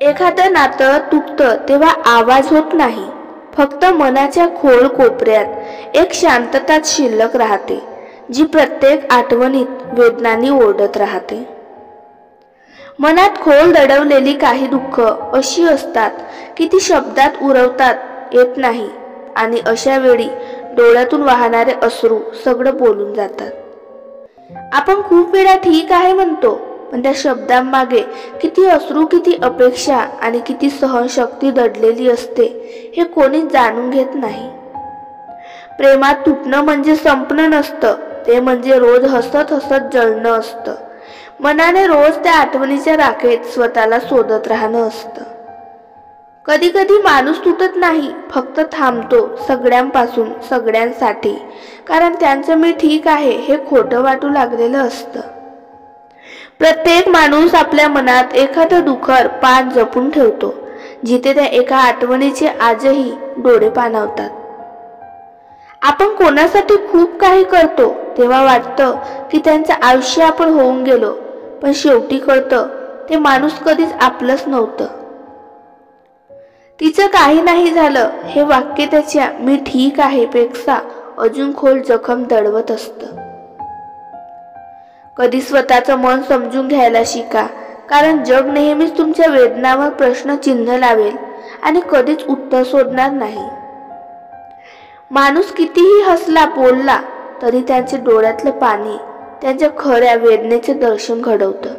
एखादं नातं तुटतं तेव्हा आवाज होत नाही, फक्त मनाच्या खोल कोपऱ्यात एक शांतताच शिल्लक राहते, जी प्रत्येक आठवणीत वेदनांनी ओढत राहते. मनात खोल दडवलेली काही दुःख अशी असतात की ती शब्दात उरवतात येत नाही, आणि अशा वेळी डोळ्यातून वाहणारे अश्रू सगळं बोलून जातात. आपण खूप वेळा ठीक आहे म्हणतो, पण त्या शब्दांमागे किती अश्रू, किती अपेक्षा आणि किती सहनशक्ती दडलेली असते हे कोणीच जाणून घेत नाही. प्रेमात तुटणं म्हणजे संपणं नसतं, ते म्हणजे रोज हसत हसत जळणं असतं. मनाने रोज त्या आठवणीच्या राखेत स्वतःला शोधत राहणं असतं. कधी कधी माणूस तुटत नाही, फक्त थांबतो सगळ्यांपासून, सगळ्यांसाठी, कारण त्यांचं मी ठीक आहे हे खोटं वाटू लागलेलं असतं. प्रत्येक माणूस आपल्या मनात एखादं दुखर पान जपून ठेवतो, जिथे त्या एका आठवणीचे आजही डोळे पाणावतात. आपण कोणासाठी खूप काही करतो तेव्हा वाटतं की त्यांचं आयुष्य आपण होऊन गेलो, पण शेवटी कळतं ते माणूस कधीच आपलंच नव्हतं. तिचं काही नाही झालं हे वाक्य त्याच्या मी ठीक आहे पेक्षा अजून खोल जखम दडवत असतं. कधी स्वतःचं मन समजून घ्यायला शिका, कारण जग नेहमीच तुमच्या वेदनांवर प्रश्नचिन्ह लावेल आणि कधीच उत्तर शोधणार नाही. माणूस कितीही हसला बोलला तरी त्यांच्या डोळ्यातलं पाणी त्यांच्या खऱ्या वेदनेचे दर्शन घडवतं.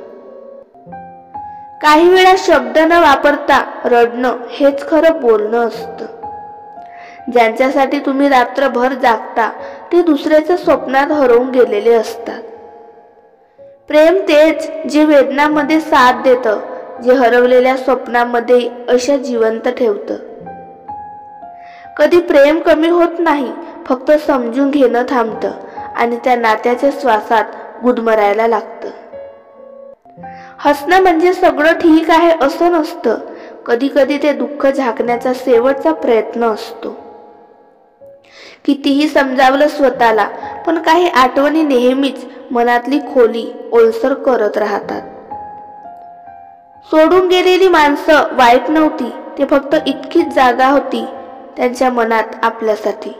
काही वेळा शब्द न वापरता रडणं हेच खरं बोलणं असतं. ज्यांच्यासाठी तुम्ही रात्रभर जागता ते दुसऱ्याच्या स्वप्नात हरवून गेलेले असतात. प्रेम तेच जे वेदनामध्ये साथ देतं, जे हरवलेल्या स्वप्नामध्ये अशा जिवंत ठेवतं. कधी प्रेम कमी होत नाही, फक्त समजून घेणं थांबतं आणि त्या नात्याच्या श्वासात गुदमरायला लागतं. हसणं म्हणजे सगळं ठीक आहे असं नसतं, कधी कधी ते दुःख झाकण्याचा शेवटचा प्रयत्न असतो. कितीही समजावलं स्वतःला, पण काही आठवणी नेहमीच मनातली खोली ओलसर करत राहतात. सोडून गेलेली माणसं वाईट नव्हती, ते फक्त इतकीच जागा होती त्यांच्या मनात आपल्यासाठी.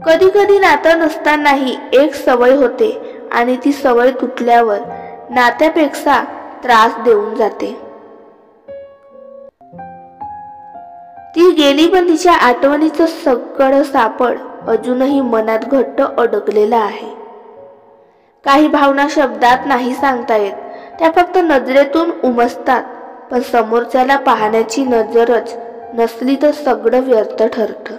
कधी कधी नातं नसतानाही एक सवय होते, आणि ती सवय तुटल्यावर नात्यापेक्षा त्रास देऊन जाते. ती गेली, पण तिच्या आठवणीचं सगळं सापड अजूनही मनात घट्ट अडकलेलं आहे. काही भावना शब्दात नाही सांगता येत, त्या फक्त नजरेतून उमसतात, पण समोरच्याला पाहण्याची नजरच नसली तर सगळं व्यर्थ ठरतं.